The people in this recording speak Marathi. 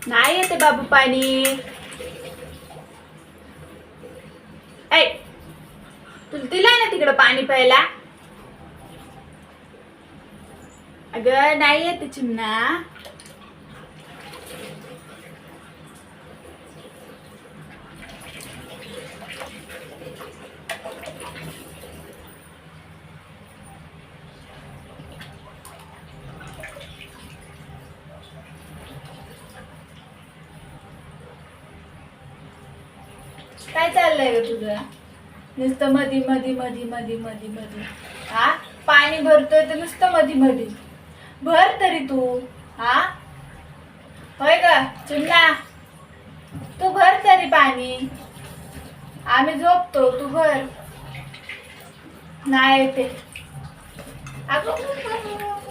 नाही येते बाबू पाणी. ऐ तुला दिलाय ना तिकडं पाणी प्यायला. अगं नाही येते चिमणा. काय चाललंय ग तुझं? नुसतं मधी मधी मधी मधी मधी मधी. हा पाणी भरतोय तर नुसतं मधी मधी. भर तरी तू. हा होय ग चिमणा, तू भर तरी पाणी. आम्ही झोपतो, तू भर. नाही येते अगं.